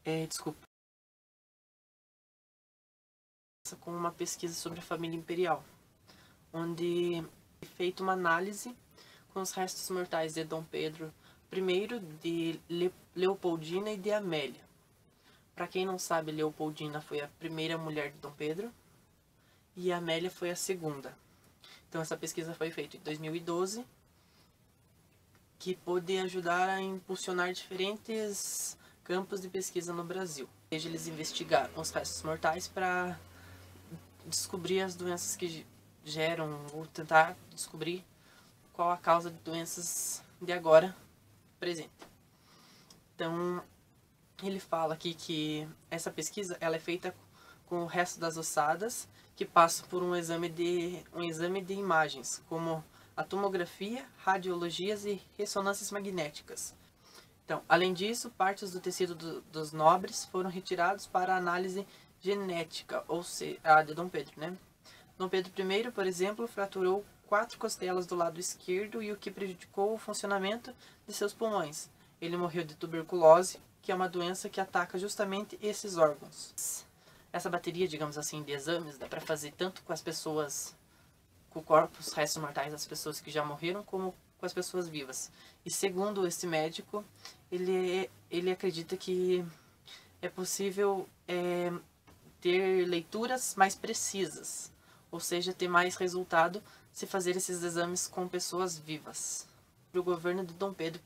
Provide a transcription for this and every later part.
Desculpa. Com uma pesquisa sobre a família imperial, onde é feita uma análise com os restos mortais de Dom Pedro I, de Leopoldina e de Amélia. Para quem não sabe, Leopoldina foi a primeira mulher de Dom Pedro e Amélia foi a segunda. Então essa pesquisa foi feita em 2012, que pôde ajudar a impulsionar diferentes campos de pesquisa no Brasil. Eles investigaram os restos mortais para descobrir as doenças que geram, ou tentar descobrir qual a causa de doenças de agora presente. Então, ele fala aqui que essa pesquisa ela é feita com o resto das ossadas, que passam por um exame de imagens, como a tomografia, radiologias e ressonâncias magnéticas. Então, além disso, partes do tecido dos nobres foram retirados para análise genética, ou seja, a de Dom Pedro, né? Dom Pedro I, por exemplo, fraturou 4 costelas do lado esquerdo e o que prejudicou o funcionamento de seus pulmões. Ele morreu de tuberculose, que é uma doença que ataca justamente esses órgãos. Essa bateria, digamos assim, de exames dá para fazer tanto com as pessoas, com o corpo, os restos mortais das pessoas que já morreram, como com as pessoas vivas. E segundo esse médico, ele acredita que é possível ter leituras mais precisas, ou seja, ter mais resultado se fazer esses exames com pessoas vivas. Para o governo de Dom Pedro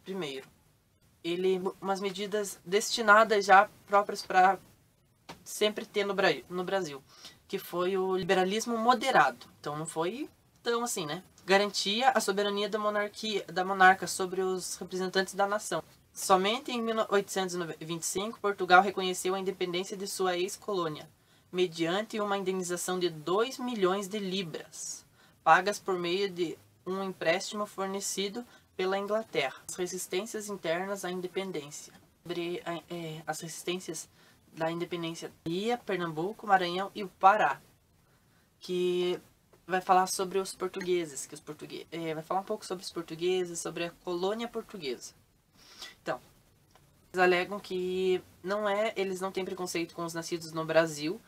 I, umas medidas destinadas já próprias para sempre ter no Brasil, que foi o liberalismo moderado. Então não foi tão assim, né? Garantia a soberania da monarca sobre os representantes da nação. Somente em 1825, Portugal reconheceu a independência de sua ex-colônia, mediante uma indenização de 2 milhões de libras, pagas por meio de um empréstimo fornecido pela Inglaterra. As resistências internas à independência. Sobre as resistências da independência da Bahia, Pernambuco, Maranhão e o Pará, que vai falar sobre os portugueses, vai falar um pouco sobre os portugueses, sobre a colônia portuguesa. Então, eles alegam que eles não têm preconceito com os nascidos no Brasil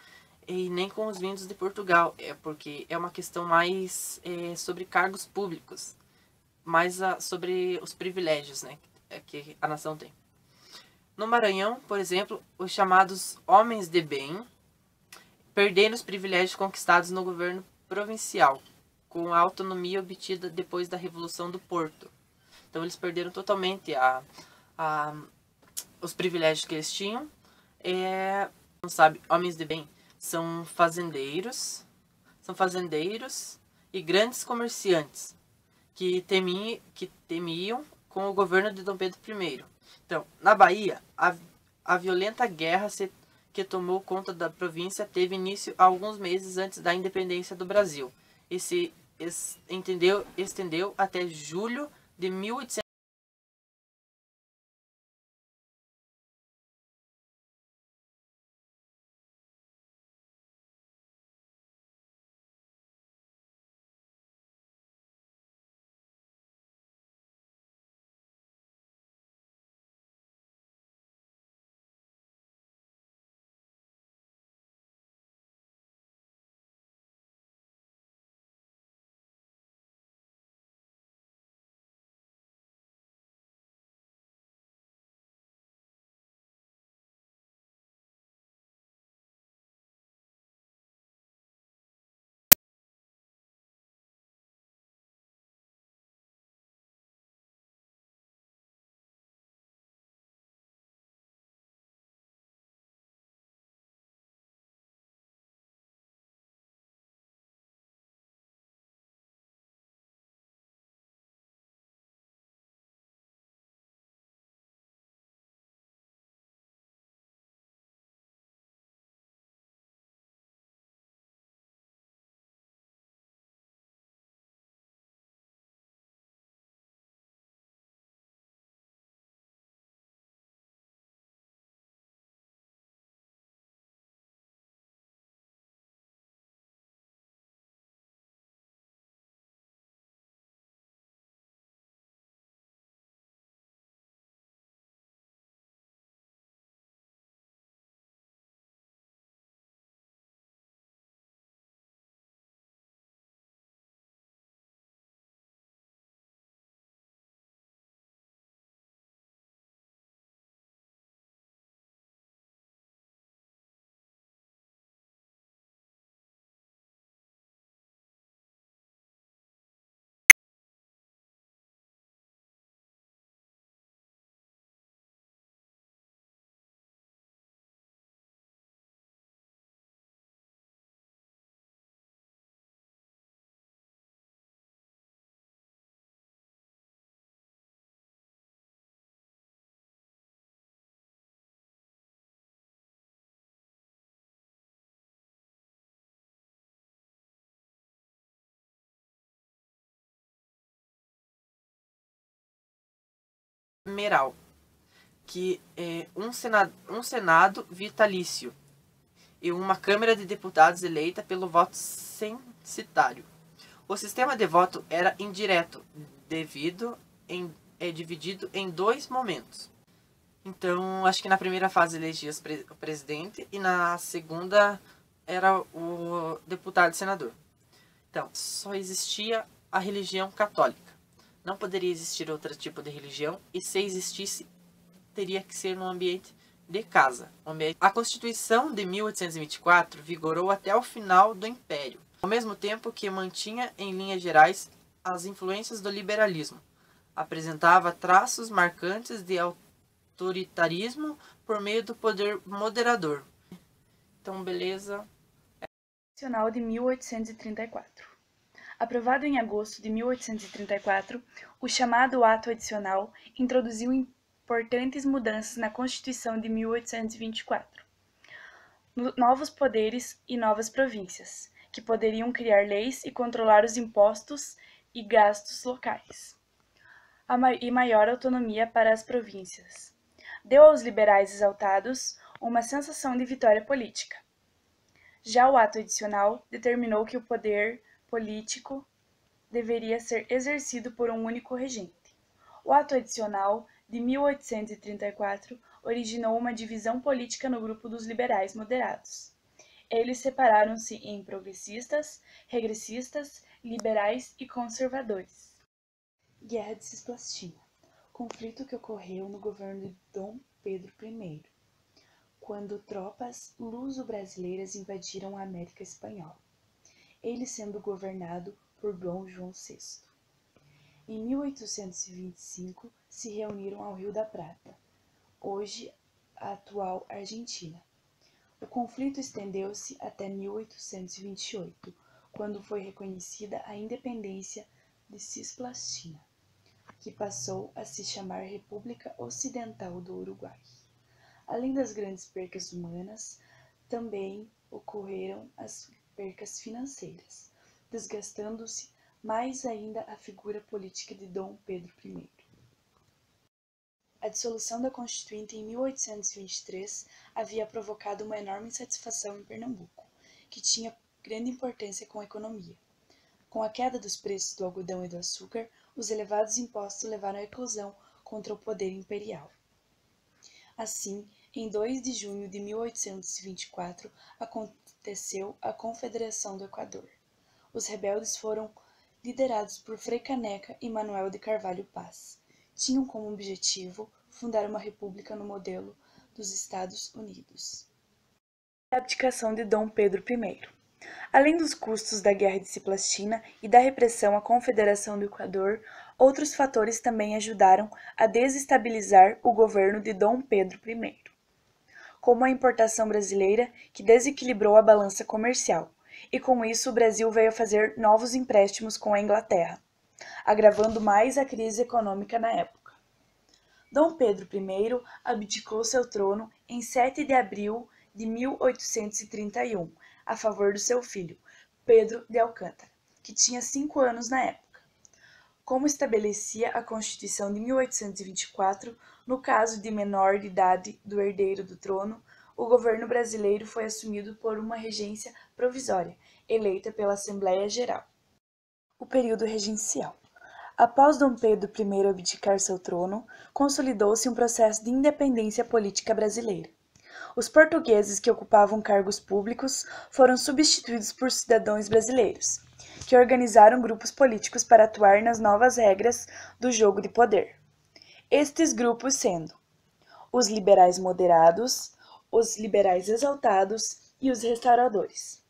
e nem com os vindos de Portugal, porque é uma questão mais sobre cargos públicos, mais sobre os privilégios, né, que a nação tem. No Maranhão, por exemplo, os chamados homens de bem perderam os privilégios conquistados no governo provincial, com a autonomia obtida depois da Revolução do Porto. Então eles perderam totalmente os privilégios que eles tinham. Não sabe, homens de bem são fazendeiros e grandes comerciantes que temiam com o governo de Dom Pedro I. Então, na Bahia, a violenta guerra que tomou conta da província teve início alguns meses antes da independência do Brasil e se estendeu até julho de 1800. bicameral, que é um Senado vitalício e uma Câmara de Deputados eleita pelo voto censitário. O sistema de voto era indireto, dividido em 2 momentos. Então, acho que na primeira fase elegia o presidente e na segunda era o deputado e senador. Então, só existia a religião católica. Não poderia existir outro tipo de religião e, se existisse, teria que ser no ambiente de casa. A Constituição de 1824 vigorou até o final do Império, ao mesmo tempo que mantinha em linhas gerais as influências do liberalismo. Apresentava traços marcantes de autoritarismo por meio do poder moderador. Então, beleza. Constitucional de 1834. Aprovado em agosto de 1834, o chamado Ato Adicional introduziu importantes mudanças na Constituição de 1824. Novos poderes e novas províncias, que poderiam criar leis e controlar os impostos e gastos locais. E maior autonomia para as províncias. Deu aos liberais exaltados uma sensação de vitória política. Já o ato adicional determinou que o poder político deveria ser exercido por um único regente. O ato adicional de 1834 originou uma divisão política no grupo dos liberais moderados. Eles separaram-se em progressistas, regressistas, liberais e conservadores. Guerra de Cisplatina, conflito que ocorreu no governo de Dom Pedro I, quando tropas luso-brasileiras invadiram a América Espanhola, ele sendo governado por Dom João VI. Em 1825 se reuniram ao Rio da Prata, hoje a atual Argentina. O conflito estendeu-se até 1828, quando foi reconhecida a independência de Cisplatina, que passou a se chamar República Ocidental do Uruguai. Além das grandes percas humanas, também ocorreram as percas financeiras, desgastando-se mais ainda a figura política de Dom Pedro I. A dissolução da Constituinte em 1823 havia provocado uma enorme insatisfação em Pernambuco, que tinha grande importância com a economia. Com a queda dos preços do algodão e do açúcar, os elevados impostos levaram à eclosão contra o poder imperial. Assim, em 2 de junho de 1824, aconteceu a Confederação do Equador. Os rebeldes foram liderados por Frei Caneca e Manuel de Carvalho Paz. Tinham como objetivo fundar uma república no modelo dos Estados Unidos. A abdicação de Dom Pedro I. Além dos custos da Guerra de Cisplatina e da repressão à Confederação do Equador, outros fatores também ajudaram a desestabilizar o governo de Dom Pedro I, como a importação brasileira, que desequilibrou a balança comercial, e com isso o Brasil veio a fazer novos empréstimos com a Inglaterra, agravando mais a crise econômica na época. Dom Pedro I abdicou seu trono em 7 de abril de 1831, a favor do seu filho, Pedro de Alcântara, que tinha 5 anos na época. Como estabelecia a Constituição de 1824, no caso de menor de idade do herdeiro do trono, o governo brasileiro foi assumido por uma regência provisória, eleita pela Assembleia Geral. O período regencial. Após Dom Pedro I abdicar seu trono, consolidou-se um processo de independência política brasileira. Os portugueses que ocupavam cargos públicos foram substituídos por cidadãos brasileiros, que organizaram grupos políticos para atuar nas novas regras do jogo de poder. Estes grupos sendo os liberais moderados, os liberais exaltados e os restauradores.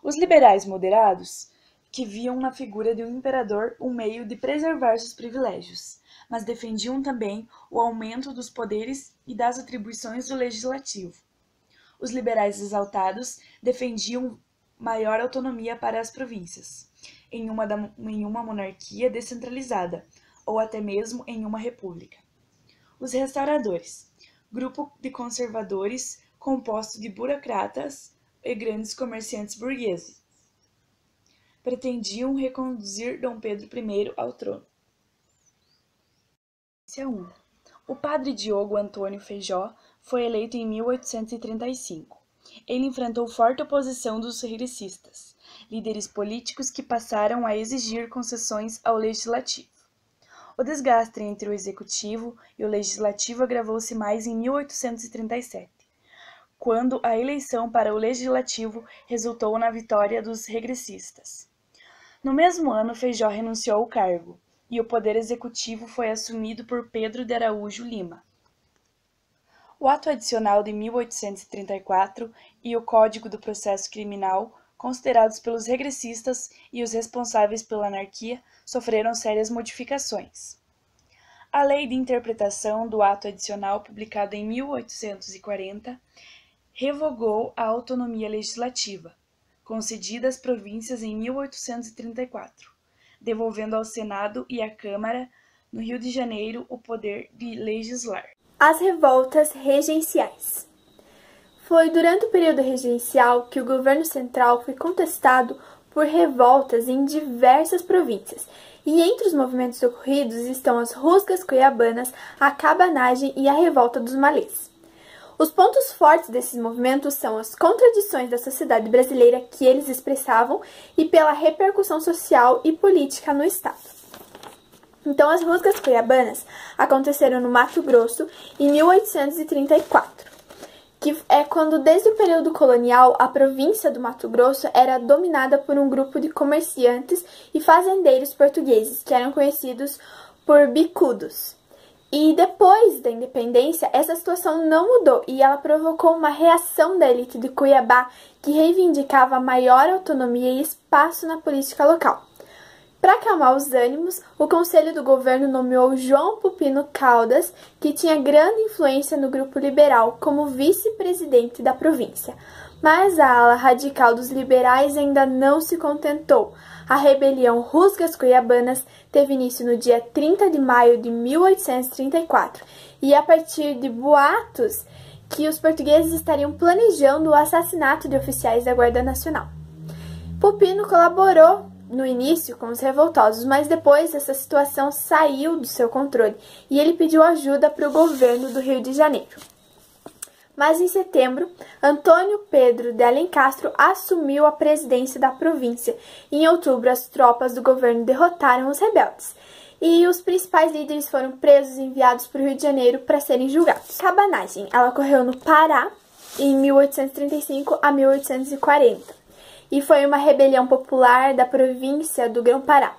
Os liberais moderados, que viam na figura de um imperador um meio de preservar seus privilégios, mas defendiam também o aumento dos poderes e das atribuições do legislativo. Os liberais exaltados defendiam maior autonomia para as províncias, em uma monarquia descentralizada, ou até mesmo em uma república. Os restauradores, grupo de conservadores composto de burocratas e grandes comerciantes burgueses, pretendiam reconduzir Dom Pedro I ao trono. 1. O padre Diogo Antônio Feijó foi eleito em 1835. Ele enfrentou forte oposição dos regressistas, líderes políticos que passaram a exigir concessões ao legislativo. O desgaste entre o executivo e o legislativo agravou-se mais em 1837, quando a eleição para o legislativo resultou na vitória dos regressistas. No mesmo ano, Feijó renunciou ao cargo, e o poder executivo foi assumido por Pedro de Araújo Lima. O Ato Adicional de 1834 e o Código do Processo Criminal, considerados pelos regressistas e os responsáveis pela anarquia, sofreram sérias modificações. A Lei de Interpretação do Ato Adicional, publicada em 1840, revogou a autonomia legislativa, concedida às províncias em 1834, devolvendo ao Senado e à Câmara, no Rio de Janeiro, o poder de legislar. As revoltas regenciais. Foi durante o período regencial que o governo central foi contestado por revoltas em diversas províncias, e entre os movimentos ocorridos estão as rusgas cuiabanas, a cabanagem e a revolta dos malês. Os pontos fortes desses movimentos são as contradições da sociedade brasileira que eles expressavam e pela repercussão social e política no Estado. Então, as rusgas cuiabanas aconteceram no Mato Grosso em 1834, que é quando, desde o período colonial, a província do Mato Grosso era dominada por um grupo de comerciantes e fazendeiros portugueses, que eram conhecidos por bicudos. E depois da independência, essa situação não mudou e ela provocou uma reação da elite de Cuiabá que reivindicava maior autonomia e espaço na política local. Para acalmar os ânimos, o Conselho do Governo nomeou João Pupino Caldas, que tinha grande influência no grupo liberal, como vice-presidente da província. Mas a ala radical dos liberais ainda não se contentou. A rebelião Rusgas Cuiabanas teve início no dia 30 de maio de 1834, e a partir de boatos que os portugueses estariam planejando o assassinato de oficiais da Guarda Nacional. Pupino colaborou no início com os revoltosos, mas depois essa situação saiu do seu controle e ele pediu ajuda para o governo do Rio de Janeiro. Mas em setembro, Antônio Pedro de Alencastro assumiu a presidência da província. Em outubro, as tropas do governo derrotaram os rebeldes e os principais líderes foram presos e enviados para o Rio de Janeiro para serem julgados. Cabanagem, ela ocorreu no Pará em 1835 a 1840 e foi uma rebelião popular da província do Grão-Pará.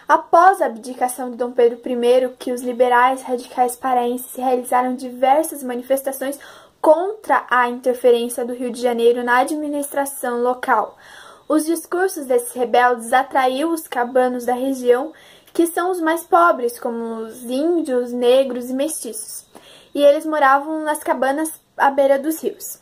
Após a abdicação de Dom Pedro I, que os liberais radicais paraenses realizaram diversas manifestações contra a interferência do Rio de Janeiro na administração local. Os discursos desses rebeldes atraiu os cabanos da região, que são os mais pobres, como os índios, negros e mestiços, e eles moravam nas cabanas à beira dos rios.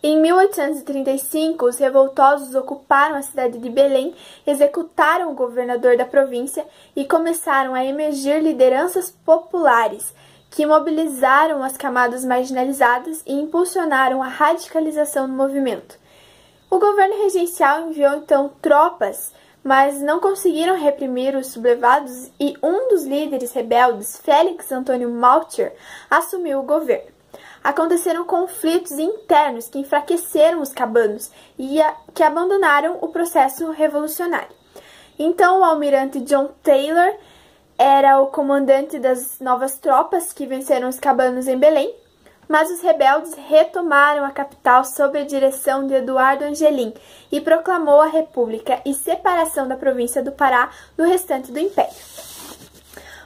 Em 1835, os revoltosos ocuparam a cidade de Belém, executaram o governador da província e começaram a emergir lideranças populares, que mobilizaram as camadas marginalizadas e impulsionaram a radicalização do movimento. O governo regencial enviou então tropas, mas não conseguiram reprimir os sublevados e um dos líderes rebeldes, Félix Antônio Malcher, assumiu o governo. Aconteceram conflitos internos que enfraqueceram os cabanos e que abandonaram o processo revolucionário. Então o almirante John Taylor era o comandante das novas tropas que venceram os cabanos em Belém, mas os rebeldes retomaram a capital sob a direção de Eduardo Angelim e proclamou a república e separação da província do Pará do restante do império.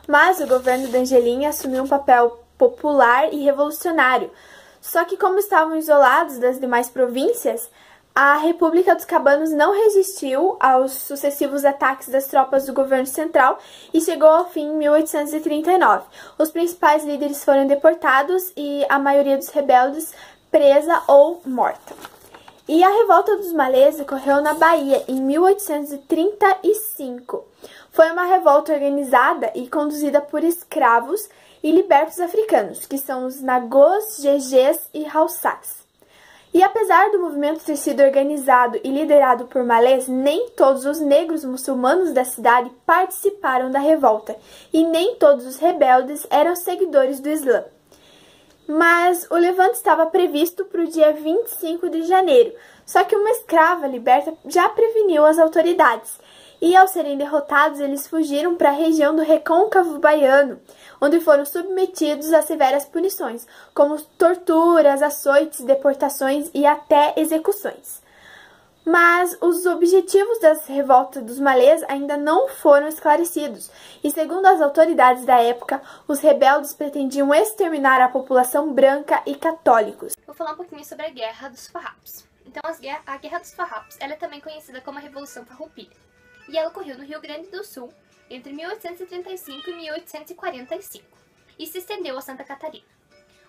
Mas o governo de Angelim assumiu um papel popular e revolucionário, só que como estavam isolados das demais províncias, a República dos Cabanos não resistiu aos sucessivos ataques das tropas do governo central e chegou ao fim em 1839. Os principais líderes foram deportados e a maioria dos rebeldes presa ou morta. E a revolta dos malês ocorreu na Bahia em 1835. Foi uma revolta organizada e conduzida por escravos e libertos africanos, que são os Nagôs, Gegés e Haussás. E apesar do movimento ter sido organizado e liderado por malês, nem todos os negros muçulmanos da cidade participaram da revolta, e nem todos os rebeldes eram seguidores do Islã. Mas o levante estava previsto para o dia 25 de janeiro, só que uma escrava liberta já preveniu as autoridades, e ao serem derrotados eles fugiram para a região do Recôncavo Baiano, onde foram submetidos a severas punições, como torturas, açoites, deportações e até execuções. Mas os objetivos das revoltas dos malês ainda não foram esclarecidos, e segundo as autoridades da época, os rebeldes pretendiam exterminar a população branca e católicos. Vou falar um pouquinho sobre a Guerra dos Farrapos. Então, a Guerra dos Farrapos ela é também conhecida como a Revolução Farroupilha, e ela ocorreu no Rio Grande do Sul entre 1835 e 1845, e se estendeu a Santa Catarina.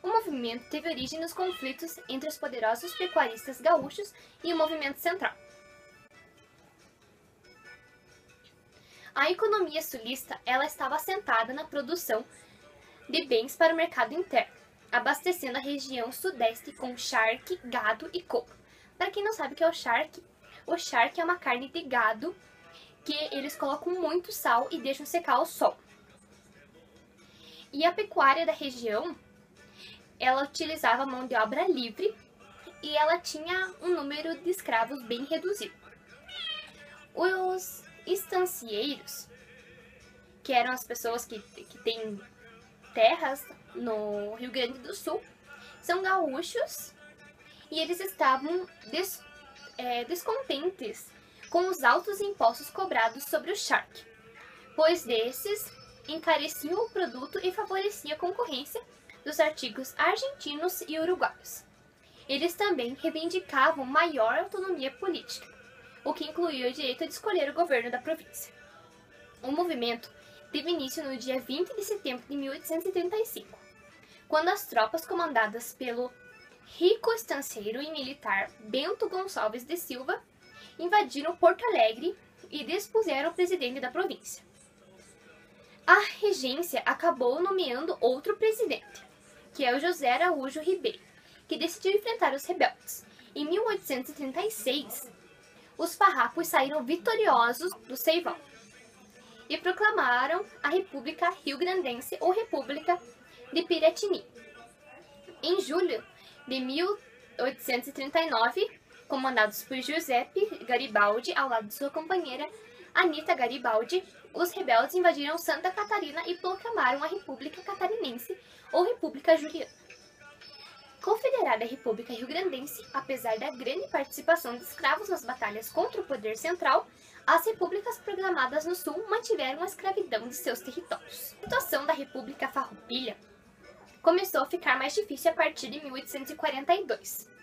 O movimento teve origem nos conflitos entre os poderosos pecuaristas gaúchos e o movimento central. A economia sulista ela estava assentada na produção de bens para o mercado interno, abastecendo a região sudeste com charque, gado e couro. Para quem não sabe o que é o charque é uma carne de gado que eles colocam muito sal e deixam secar ao sol. E a pecuária da região, ela utilizava mão de obra livre e ela tinha um número de escravos bem reduzido. Os estancieiros, que eram as pessoas que têm terras no Rio Grande do Sul, são gaúchos e eles estavam descontentes com os altos impostos cobrados sobre o charque, pois desses encareciam o produto e favorecia a concorrência dos artigos argentinos e uruguaios. Eles também reivindicavam maior autonomia política, o que incluía o direito de escolher o governo da província. O movimento teve início no dia 20 de setembro de 1835, quando as tropas comandadas pelo rico estancieiro e militar Bento Gonçalves de Silva invadiram Porto Alegre e dispuseram o presidente da província. A regência acabou nomeando outro presidente, que é o José Araújo Ribeiro, que decidiu enfrentar os rebeldes. Em 1836, os farrapos saíram vitoriosos do Ceivão e proclamaram a República Rio-Grandense ou República de Piratini. Em julho de 1839, comandados por Giuseppe Garibaldi, ao lado de sua companheira Anita Garibaldi, os rebeldes invadiram Santa Catarina e proclamaram a República Catarinense ou República Juliana. Confederada República Rio-Grandense, apesar da grande participação de escravos nas batalhas contra o poder central, as repúblicas proclamadas no Sul mantiveram a escravidão de seus territórios. A situação da República Farroupilha começou a ficar mais difícil a partir de 1842.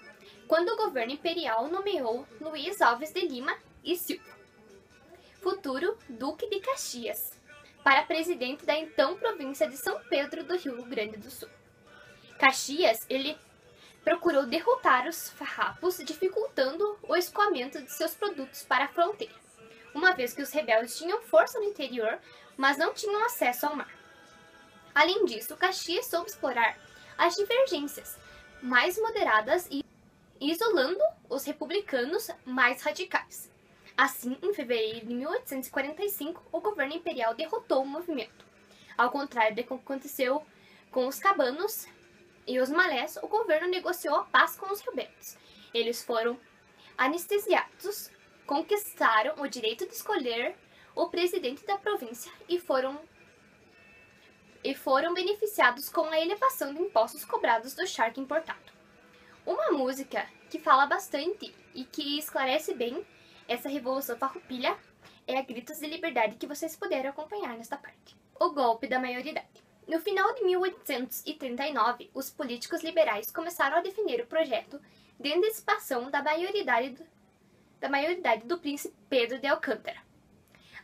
Quando o governo imperial nomeou Luiz Alves de Lima e Silva, futuro Duque de Caxias, para presidente da então província de São Pedro do Rio Grande do Sul. Caxias, ele procurou derrotar os farrapos, dificultando o escoamento de seus produtos para a fronteira, uma vez que os rebeldes tinham força no interior, mas não tinham acesso ao mar. Além disso, Caxias soube explorar as divergências mais moderadas e isolando os republicanos mais radicais. Assim, em fevereiro de 1845, o governo imperial derrotou o movimento. Ao contrário do que aconteceu com os cabanos e os malés, o governo negociou a paz com os rebeldes. Eles foram anestesiados, conquistaram o direito de escolher o presidente da província e foram beneficiados com a elevação de impostos cobrados do charque importado. Uma música que fala bastante e que esclarece bem essa Revolução Farroupilha é a Gritos de Liberdade, que vocês puderam acompanhar nesta parte. O golpe da maioridade. No final de 1839, os políticos liberais começaram a defender o projeto de antecipação da maioridade do príncipe Pedro de Alcântara,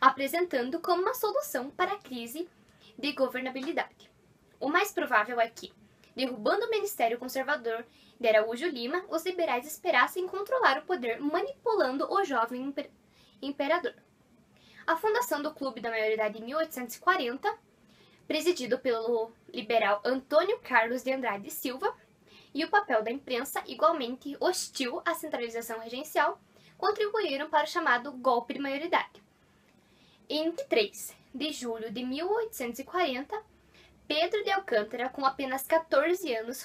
apresentando como uma solução para a crise de governabilidade. O mais provável é que, derrubando o Ministério Conservador de Araújo Lima, os liberais esperassem controlar o poder manipulando o jovem imperador. A fundação do Clube da Maioridade em 1840, presidido pelo liberal Antônio Carlos de Andrade Silva, e o papel da imprensa, igualmente hostil à centralização regencial, contribuíram para o chamado golpe de maioridade. Em 23 de julho de 1840, Pedro de Alcântara, com apenas 14 anos,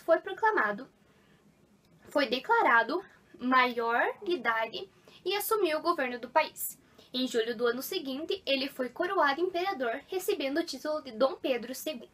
foi declarado maior de idade e assumiu o governo do país. Em julho do ano seguinte, ele foi coroado imperador, recebendo o título de Dom Pedro II.